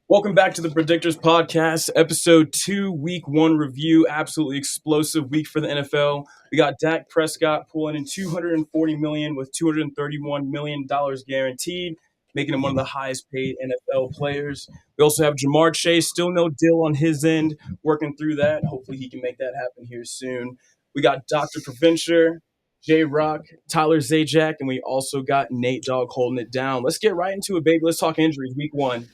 Welcome back to the Predictors Podcast, Episode 2, Week 1 review. Absolutely explosive week for the NFL. We got Dak Prescott pulling in $240 million with $231 million guaranteed, making him one of the highest paid NFL players. We also have Jamar Chase, still no deal on his end, working through that. Hopefully he can make that happen here soon. We got Dr. Preventure, J-Rock, Tyler Zajac, and we also got Nate Dogg holding it down. Let's get right into it, baby. Let's talk injuries, Week 1.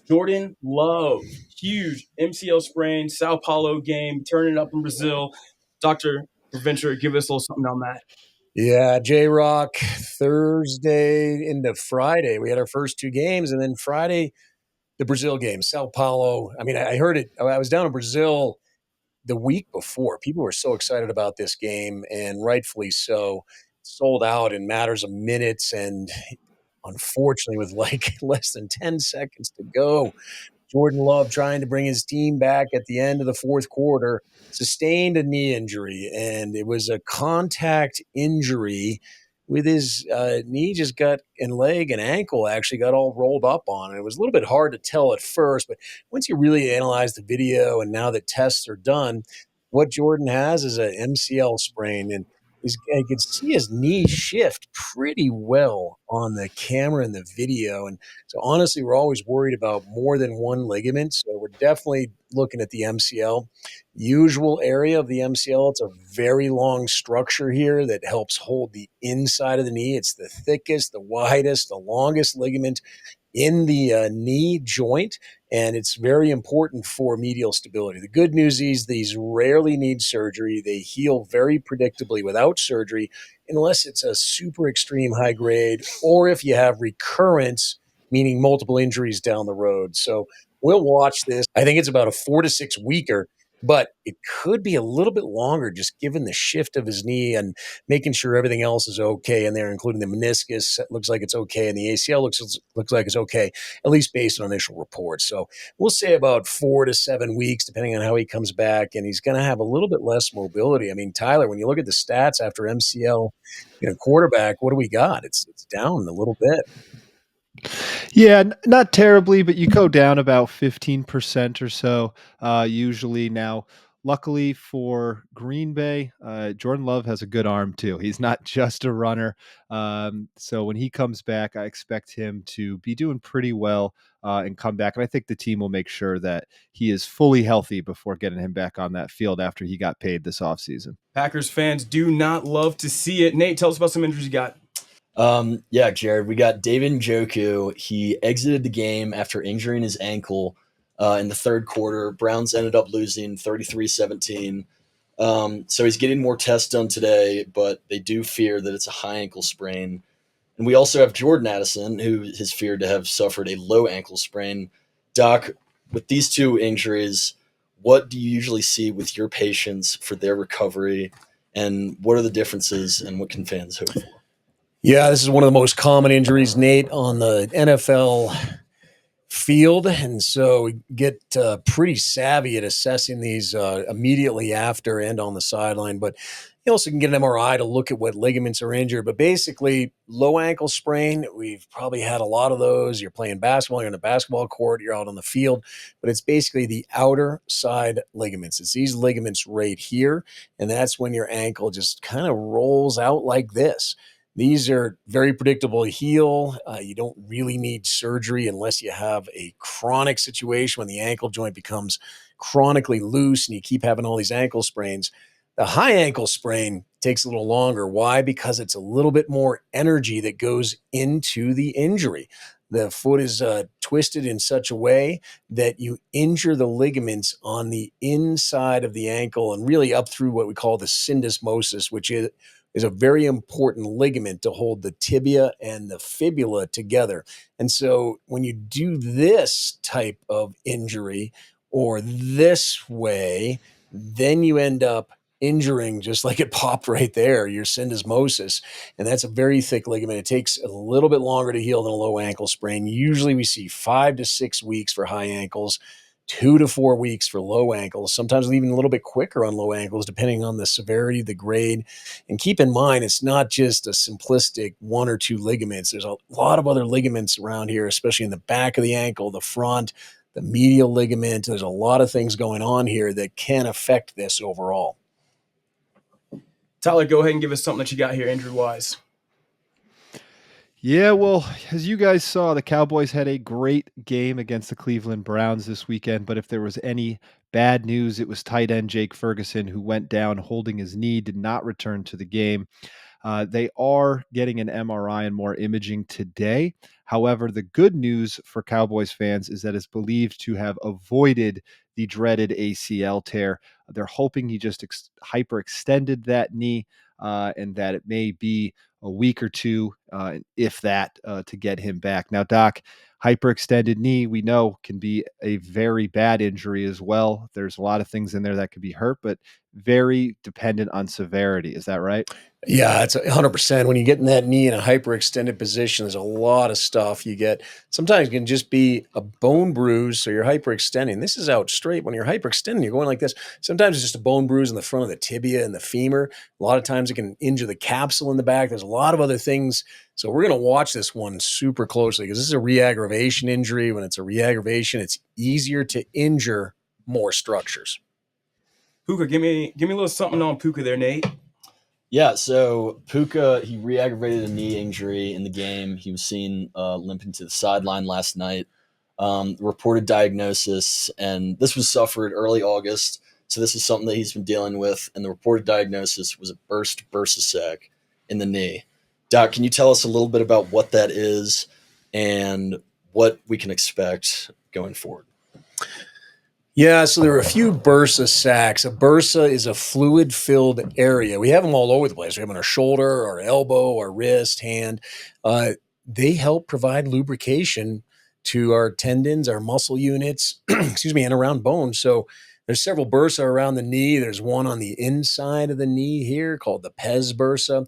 Jordan Love, huge MCL sprain, Sao Paulo game, turning up in Brazil. Dr. Preventure, give us a little something on that. Yeah, J-Rock, Thursday into Friday. We had our first two games, and then Friday, the Brazil game, Sao Paulo. I mean, I heard it. I was down in Brazil the week before. People were so excited about this game, and rightfully so. Sold out in matters of minutes, and unfortunately, with like less than 10 seconds to go, Jordan Love trying to bring his team back at the end of the fourth quarter, sustained a knee injury, and it was a contact injury with his knee just got and leg and ankle actually got all rolled up on. And it was a little bit hard to tell at first, but once you really analyze the video and now that tests are done, what Jordan has is an MCL sprain. And I could see his knee shift pretty well on the camera and the video. And so honestly, we're always worried about more than one ligament. So we're definitely looking at the MCL. Usual area of the MCL, it's a very long structure here that helps hold the inside of the knee. It's the thickest, the widest, the longest ligament in the knee joint, and it's very important for medial stability. The good news is these rarely need surgery. They heal very predictably without surgery, unless it's a super extreme high grade or if you have recurrence, meaning multiple injuries down the road. So we'll watch this. I think it's about a 4 to 6 weeker, but it could be a little bit longer just given the shift of his knee and making sure everything else is okay in there, including the meniscus. It looks like it's okay, and the ACL looks like it's okay, at least based on initial reports. So we'll say about 4 to 7 weeks, depending on how he comes back, and he's going to have a little bit less mobility. I mean, Tyler, when you look at the stats after MCL, quarterback, what do we got? It's down a little bit. Yeah, not terribly, but you go down about 15% or so usually now. Luckily for Green Bay, Jordan Love has a good arm too. He's not just a runner. So when he comes back, I expect him to be doing pretty well and come back. And I think the team will make sure that he is fully healthy before getting him back on that field after he got paid this offseason. Packers fans do not love to see it. Nate, tell us about some injuries you got. Yeah, Jared, we got David Njoku. He exited the game after injuring his ankle in the third quarter. Browns ended up losing 33-17. So he's getting more tests done today, but they do fear that it's a high ankle sprain. And we also have Jordan Addison, who is feared to have suffered a low ankle sprain. Doc, with these two injuries, what do you usually see with your patients for their recovery? And what are the differences and what can fans hope for? Yeah, this is one of the most common injuries, Nate, on the NFL field. And so we get pretty savvy at assessing these immediately after and on the sideline. But you also can get an MRI to look at what ligaments are injured. But basically, low ankle sprain, we've probably had a lot of those. You're playing basketball, you're in a basketball court, you're out on the field. But it's basically the outer side ligaments. It's these ligaments right here. And that's when your ankle just kind of rolls out like this. These are very predictable to heal. You don't really need surgery unless you have a chronic situation when the ankle joint becomes chronically loose and you keep having all these ankle sprains. The high ankle sprain takes a little longer. Why? Because it's a little bit more energy that goes into the injury. The foot is twisted in such a way that you injure the ligaments on the inside of the ankle and really up through what we call the syndesmosis, which is a very important ligament to hold the tibia and the fibula together. And so when you do this type of injury or this way, then you end up injuring, just like it popped right there, your syndesmosis. And that's a very thick ligament. It takes a little bit longer to heal than a low ankle sprain. Usually we see 5 to 6 weeks for high ankles. 2 to 4 weeks for low ankles, sometimes even a little bit quicker on low ankles, depending on the severity, the grade. And keep in mind, it's not just a simplistic 1 or 2 ligaments. There's a lot of other ligaments around here, especially in the back of the ankle, the front, the medial ligament. There's a lot of things going on here that can affect this overall. Tyler, go ahead and give us something that you got here injury-wise. Yeah, well, as you guys saw, the Cowboys had a great game against the Cleveland Browns this weekend. But if there was any bad news, it was tight end Jake Ferguson, who went down holding his knee, did not return to the game. They are getting an MRI and more imaging today. However, the good news for Cowboys fans is that it's believed to have avoided the dreaded ACL tear. They're hoping he just hyperextended that knee and that it may be a week or two, if that, to get him back. Now, Doc, hyperextended knee, we know, can be a very bad injury as well. There's a lot of things in there that could be hurt, but very dependent on severity. Is that right? Yeah, it's 100%. When you get in that knee in a hyperextended position, there's a lot of stuff you get. Sometimes it can just be a bone bruise, so you're hyperextending. This is out straight. When you're hyperextending, you're going like this. Sometimes it's just a bone bruise in the front of the tibia and the femur. A lot of times it can injure the capsule in the back. There's a lot of other things. So we're going to watch this one super closely because this is a re-aggravation injury. When it's a re-aggravation, it's easier to injure more structures. Puka, give me a little something on Puka there, Nate. Yeah, so Puka, he re-aggravated a knee injury in the game. He was seen limping to the sideline last night. Reported diagnosis, and this was suffered early August, so this is something that he's been dealing with, and the reported diagnosis was a burst bursa sac in the knee. Doc, can you tell us a little bit about what that is and what we can expect going forward? Yeah, so there are a few bursa sacs. A bursa is a fluid-filled area. We have them all over the place. We have them on our shoulder, our elbow, our wrist, hand. They help provide lubrication to our tendons, our muscle units, and around bones. So there's several bursa around the knee. There's one on the inside of the knee here called the pes bursa.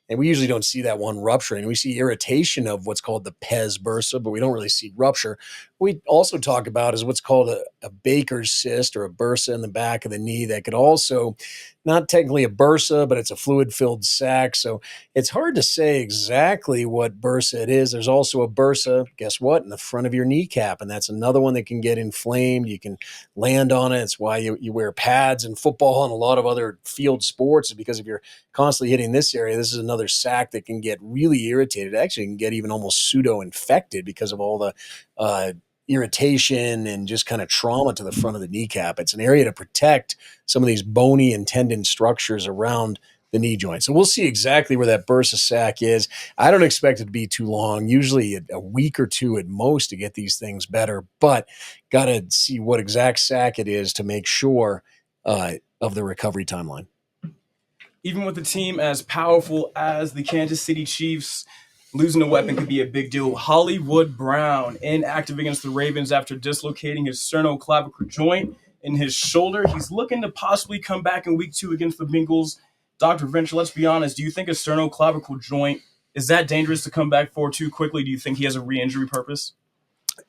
And we usually don't see that one rupturing. We see irritation of what's called the pes bursa, but we don't really see rupture. We also talk about is what's called a Baker's cyst or a bursa in the back of the knee that could also, not technically a bursa, but it's a fluid-filled sac. So it's hard to say exactly what bursa it is. There's also a bursa, guess what, in the front of your kneecap, and that's another one that can get inflamed. You can land on it. It's why you wear pads in football and a lot of other field sports, is because if you're constantly hitting this area, this is another sac that can get really irritated. It actually can get even almost pseudo-infected because of all the irritation and just kind of trauma to the front of the kneecap. It's an area to protect some of these bony and tendon structures around the knee joint. So we'll see exactly where that bursa sac is. I don't expect it to be too long, usually a week or two at most to get these things better, but got to see what exact sac it is to make sure of the recovery timeline. Even with a team as powerful as the Kansas City Chiefs, losing a weapon could be a big deal. Hollywood Brown inactive against the Ravens after dislocating his sternoclavicle joint in his shoulder. He's looking to possibly come back in week 2 against the Bengals. Dr. Venture, let's be honest. Do you think a sternoclavicle joint is that dangerous to come back for too quickly? Do you think he has a re-injury purpose?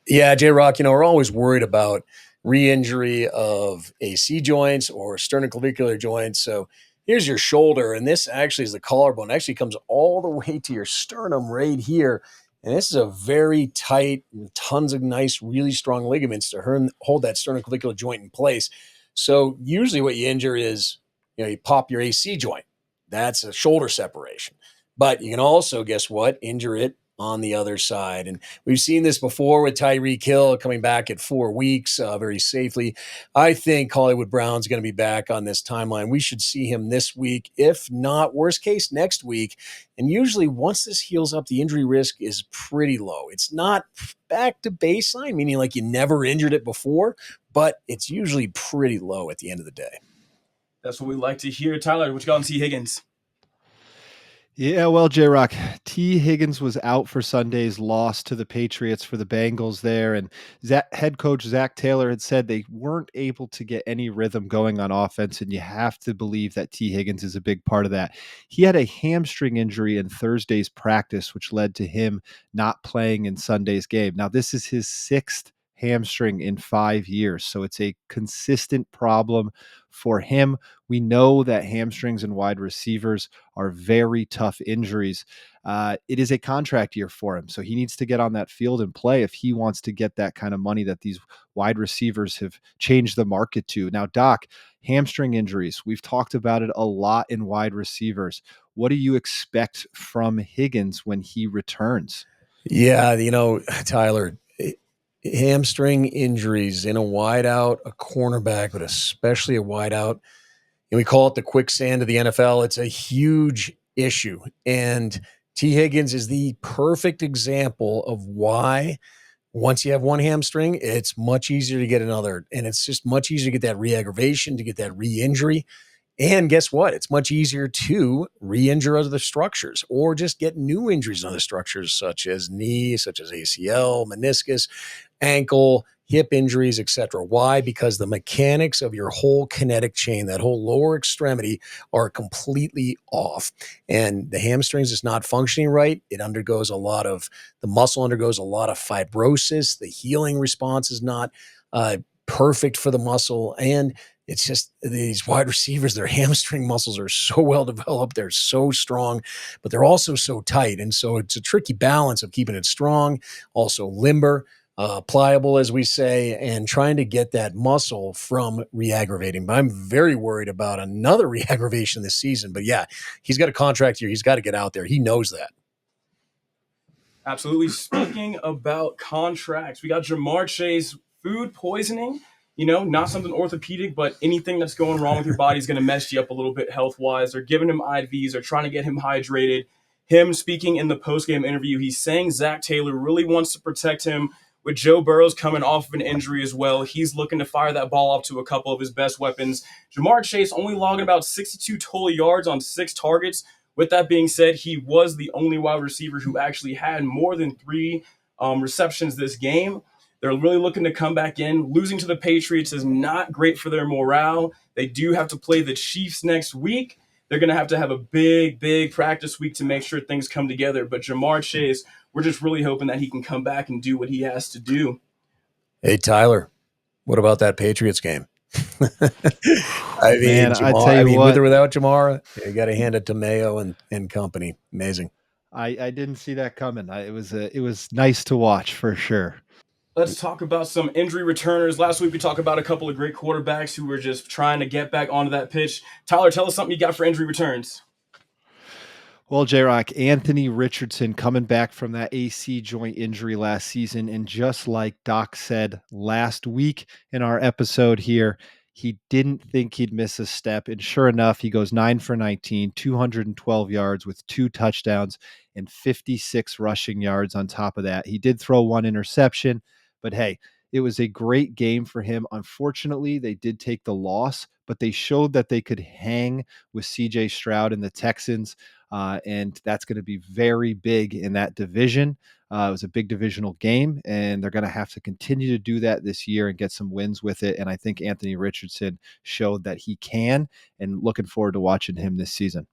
Yeah, J-Rock, we're always worried about re-injury of AC joints or sternoclavicular joints. So here's your shoulder, and this actually is the collarbone. It actually comes all the way to your sternum right here. And this is a very tight, tons of nice, really strong ligaments to hold that sternoclavicular joint in place. So usually what you injure is, you pop your AC joint. That's a shoulder separation. But you can also, guess what, injure it on the other side. And we've seen this before with Tyreek Hill coming back at 4 weeks very safely. I think Hollywood Brown's going to be back on this timeline. We should see him this week, if not, worst case, next week. And usually once this heals up, the injury risk is pretty low. It's not back to baseline, meaning like you never injured it before, but it's usually pretty low at the end of the day. That's what we like to hear. Tyler, what you got on T. Higgins? Yeah, well, J-Rock, T. Higgins was out for Sunday's loss to the Patriots for the Bengals there, and head coach Zach Taylor had said they weren't able to get any rhythm going on offense, and you have to believe that T. Higgins is a big part of that. He had a hamstring injury in Thursday's practice, which led to him not playing in Sunday's game. Now, this is his 6th hamstring in 5 years. So it's a consistent problem for him. We know that hamstrings and wide receivers are very tough injuries. It is a contract year for him. So he needs to get on that field and play if he wants to get that kind of money that these wide receivers have changed the market to. Now, Doc, hamstring injuries, we've talked about it a lot in wide receivers. What do you expect from Higgins when he returns? Yeah, Tyler, hamstring injuries in a wideout, a cornerback, but especially a wideout, and we call it the quicksand of the NFL. It's a huge issue. And T. Higgins is the perfect example of why once you have one hamstring, it's much easier to get another. And it's just much easier to get that re-aggravation, to get that re-injury. And guess what? It's much easier to re-injure other structures or just get new injuries in other structures, such as knee, such as ACL, meniscus, ankle, hip injuries, etc. Why? Because the mechanics of your whole kinetic chain, that whole lower extremity, are completely off. And the hamstrings is not functioning right. The muscle undergoes a lot of fibrosis. The healing response is not perfect for the muscle. And it's just these wide receivers, their hamstring muscles are so well developed. They're so strong, but they're also so tight. And so it's a tricky balance of keeping it strong, also limber, pliable, as we say, and trying to get that muscle from re-aggravating. But I'm very worried about another re-aggravation this season. But yeah, he's got a contract here. He's got to get out there. He knows that. Absolutely. Speaking about contracts, we got Ja'Marr Chase food poisoning. Not something orthopedic, but anything that's going wrong with your body is going to mess you up a little bit health-wise. They're giving him IVs. They're trying to get him hydrated. Him speaking in the post-game interview, he's saying Zach Taylor really wants to protect him. With Joe Burrow's coming off of an injury as well, he's looking to fire that ball off to a couple of his best weapons. Ja'Marr Chase only logging about 62 total yards on 6 targets. With that being said, he was the only wide receiver who actually had more than 3 receptions this game. They're really looking to come back in. Losing to the Patriots is not great for their morale. They do have to play the Chiefs next week. They're going to have a big, big practice week to make sure things come together. But Ja'Marr Chase, we're just really hoping that he can come back and do what he has to do. Hey, Tyler, what about that Patriots game? Man, I tell you what, with or without Ja'Marr, you got to hand it to Mayo and company. Amazing. I didn't see that coming. It was nice to watch for sure. Let's talk about some injury returners. Last week we talked about a couple of great quarterbacks who were just trying to get back onto that pitch. Tyler, tell us something you got for injury returns. Well, J-Rock, Anthony Richardson coming back from that AC joint injury last season. And just like Doc said last week in our episode here, he didn't think he'd miss a step. And sure enough, he goes 9 for 19, 212 yards with 2 touchdowns and 56 rushing yards on top of that. He did throw 1 interception, but hey, it was a great game for him. Unfortunately, they did take the loss, but they showed that they could hang with CJ Stroud and the Texans. And that's going to be very big in that division. It was a big divisional game, and they're going to have to continue to do that this year and get some wins with it. And I think Anthony Richardson showed that he can, and looking forward to watching him this season.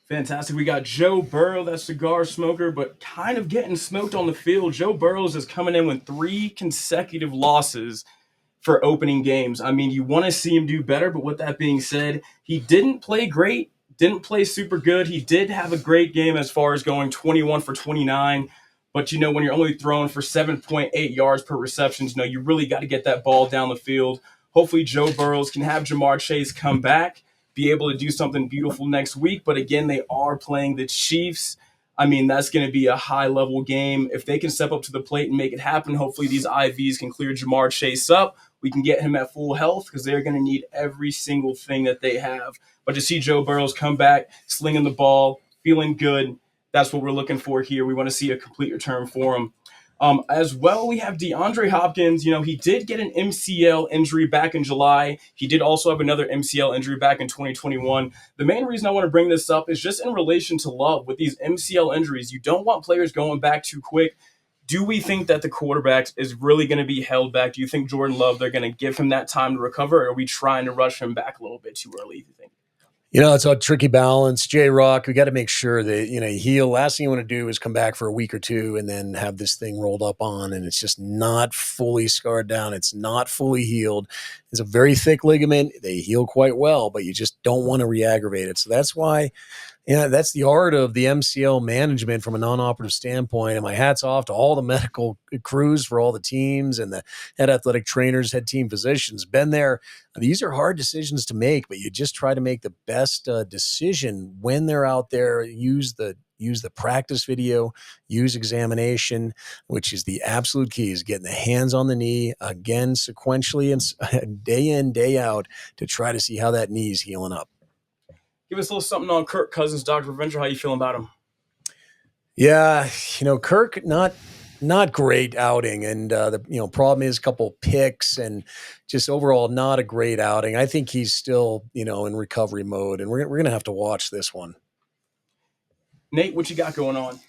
Fantastic. We got Joe Burrow, that cigar smoker, but kind of getting smoked on the field. Joe Burrows is coming in with 3 consecutive losses for opening games. I mean, you want to see him do better, but with that being said, he didn't play great, didn't play super good. He did have a great game as far as going 21 for 29. But, when you're only throwing for 7.8 yards per reception, you really got to get that ball down the field. Hopefully Joe Burrows can have Ja'Marr Chase come back, be able to do something beautiful next week. But again, they are playing the Chiefs. I mean, that's going to be a high-level game. If they can step up to the plate and make it happen, hopefully these IVs can clear Ja'Marr Chase up. We can get him at full health because they're going to need every single thing that they have. But to see Joe Burrows come back, slinging the ball, feeling good, that's what we're looking for here. We want to see a complete return for him. As well, we have DeAndre Hopkins. He did get an MCL injury back in July. He did also have another MCL injury back in 2021. The main reason I want to bring this up is just in relation to Love. With these MCL injuries, you don't want players going back too quick. Do we think that the quarterback is really going to be held back? Do you think Jordan Love, they're going to give him that time to recover, or are we trying to rush him back a little bit too early, do you think? It's a tricky balance. J-Rock, we got to make sure that, you heal. Last thing you want to do is come back for a week or two and then have this thing rolled up on, and it's just not fully scarred down. It's not fully healed. It's a very thick ligament. They heal quite well, but you just don't want to re-aggravate it. So that's why, that's the art of the MCL management from a non-operative standpoint. And my hat's off to all the medical crews for all the teams and the head athletic trainers, head team physicians. Been there. These are hard decisions to make, but you just try to make the best decision when they're out there. Use the practice video, use examination, which is the absolute key, is getting the hands on the knee again sequentially and day in, day out to try to see how that knee is healing up. Give us a little something on Kirk Cousins, Dr. Venture. How you feeling about him? Yeah, Kirk, not great outing, and the problem is a couple picks and just overall not a great outing. I think he's still in recovery mode, and we're gonna have to watch this one. Nate, what you got going on?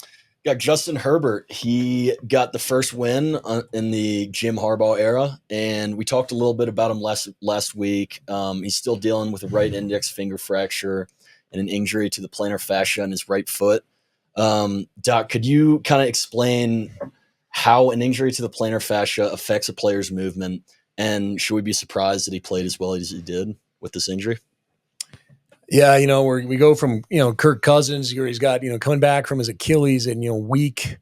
Got Justin Herbert. He got the first win in the Jim Harbaugh era, and we talked a little bit about him last week. He's still dealing with a right index finger fracture and an injury to the plantar fascia on his right foot. Doc, could you kind of explain how an injury to the plantar fascia affects a player's movement, and should we be surprised that he played as well as he did with this injury? Yeah, we go from Kirk Cousins. He's got coming back from his Achilles in week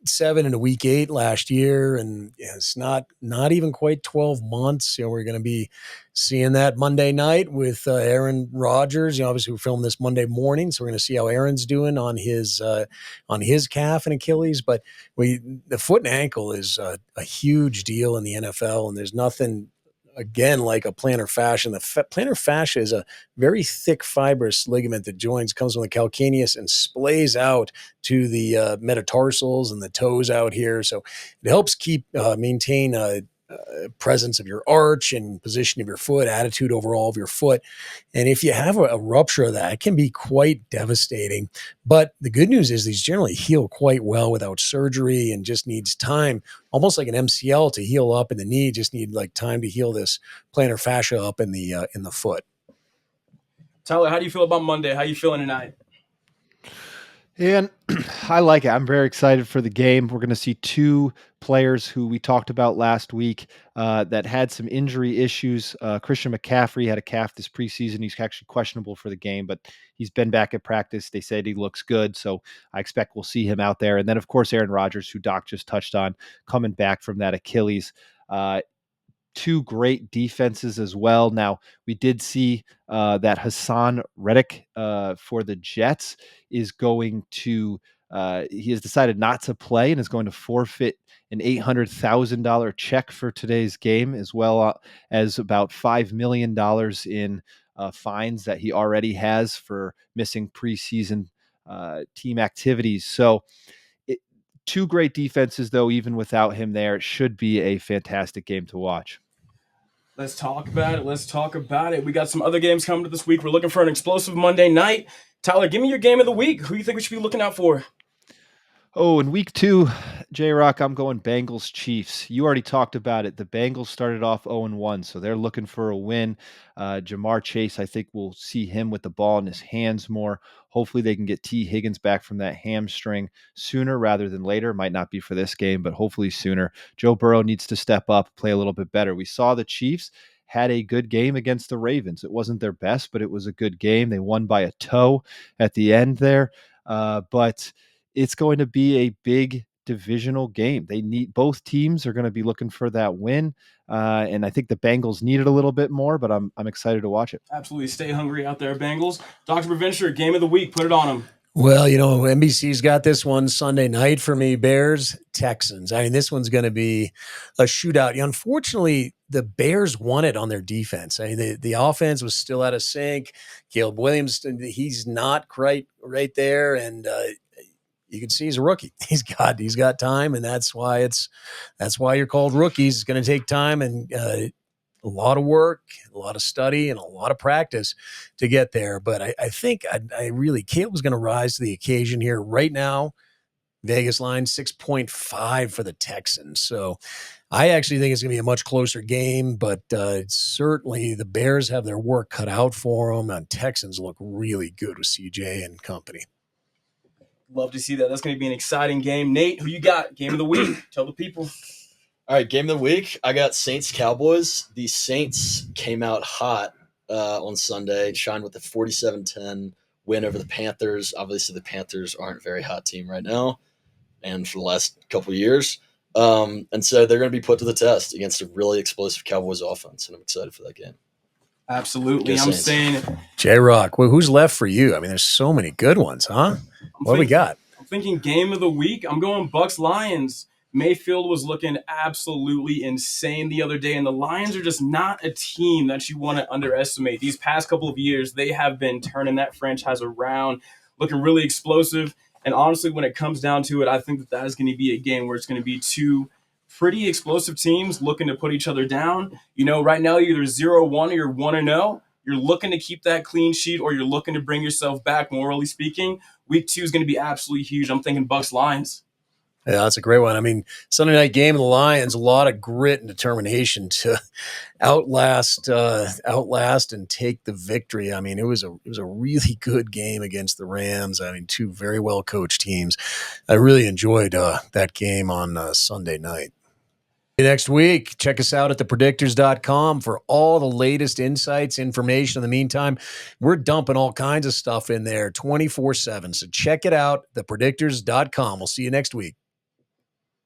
7 into week 8 last year, and it's not even quite 12 months. We're going to be seeing that Monday night with Aaron Rodgers. Obviously we're filming this Monday morning, so we're going to see how Aaron's doing on his calf and Achilles. But the foot and ankle is a huge deal in the NFL, and there's nothing, again, like a plantar fascia. The plantar fascia is a very thick fibrous ligament that comes from the calcaneus and splays out to the metatarsals and the toes out here. So it helps maintain presence of your arch and position of your foot, attitude overall of your foot. And if you have a rupture of that, it can be quite devastating. But the good news is these generally heal quite well without surgery, and just needs time, almost like an MCL, to heal up in the knee. Just need like time to heal this plantar fascia up in the foot. Tyler, how do you feel about Monday? How you feeling tonight? And I like it. I'm very excited for the game. We're going to see two players who we talked about last week that had some injury issues. Christian McCaffrey had a calf this preseason. He's actually questionable for the game, but he's been back at practice. They said he looks good, so I expect we'll see him out there. And then, of course, Aaron Rodgers, who Doc just touched on, coming back from that Achilles. Two great defenses as well. Now, we did see that Hassan Reddick for the Jets is going to he has decided not to play and is going to forfeit an $800,000 check for today's game, as well as about $5 million in fines that he already has for missing preseason team activities. So two great defenses, though, even without him there. It should be a fantastic game to watch. Let's talk about it. We got some other games coming to this week. We're looking for an explosive Monday night. Tyler, give me your game of the week. Who do you think we should be looking out for? Oh, in week 2, J-Rock, I'm going Bengals Chiefs. You already talked about it. The Bengals started off 0-1, so they're looking for a win. Jamar Chase, I think we'll see him with the ball in his hands more. Hopefully they can get T. Higgins back from that hamstring sooner rather than later. Might not be for this game, but hopefully sooner. Joe Burrow needs to step up, play a little bit better. We saw the Chiefs had a good game against the Ravens. It wasn't their best, but it was a good game. They won by a toe at the end there. But it's going to be a big divisional game. Both teams are going to be looking for that win. And I think the Bengals need it a little bit more, but I'm excited to watch it. Absolutely. Stay hungry out there, Bengals. Dr. Preventure, game of the week. Put it on them. Well, NBC's got this one Sunday night for me. Bears, Texans. I mean, this one's going to be a shootout. Unfortunately, the Bears won it on their defense. I mean, the offense was still out of sync. Caleb Williams, he's not quite right there, and you can see he's a rookie. He's got time, and that's why you're called rookies. It's going to take time and a lot of work, a lot of study, and a lot of practice to get there. But I think Caleb's going to rise to the occasion here right now. Vegas line 6.5 for the Texans. So I actually think it's going to be a much closer game, but certainly the Bears have their work cut out for them, and Texans look really good with CJ and company. Love to see that. That's going to be an exciting game. Nate, who you got? Game of the week. Tell the people. All right, game of the week. I got Saints-Cowboys. The Saints came out hot on Sunday, shined with a 47-10 win over the Panthers. Obviously, the Panthers aren't a very hot team right now, and for the last couple of years. And so they're going to be put to the test against a really explosive Cowboys offense, and I'm excited for that game. Absolutely. Go I'm Saints. saying J-Rock, well, who's left for you? I mean, there's so many good ones, huh? What do we got? I'm thinking game of the week. I'm going Bucs-Lions. Mayfield was looking absolutely insane the other day, and the Lions are just not a team that you want to underestimate. These past couple of years, they have been turning that franchise around, looking really explosive. And honestly, when it comes down to it, I think that is going to be a game where it's going to be two pretty explosive teams looking to put each other down. You know, right now, you're either 0-1 or you're 1-0. You're looking to keep that clean sheet, or you're looking to bring yourself back, morally speaking. Week 2 is going to be absolutely huge. I'm thinking Bucs-Lions. Yeah, that's a great one. I mean, Sunday night game of the Lions, a lot of grit and determination to outlast and take the victory. I mean, it was a really good game against the Rams. I mean, two very well coached teams. I really enjoyed that game on Sunday night. Next week, check us out at thepredictors.com for all the latest insights, information. In the meantime, we're dumping all kinds of stuff in there 24/7. So check it out, thepredictors.com. We'll see you next week.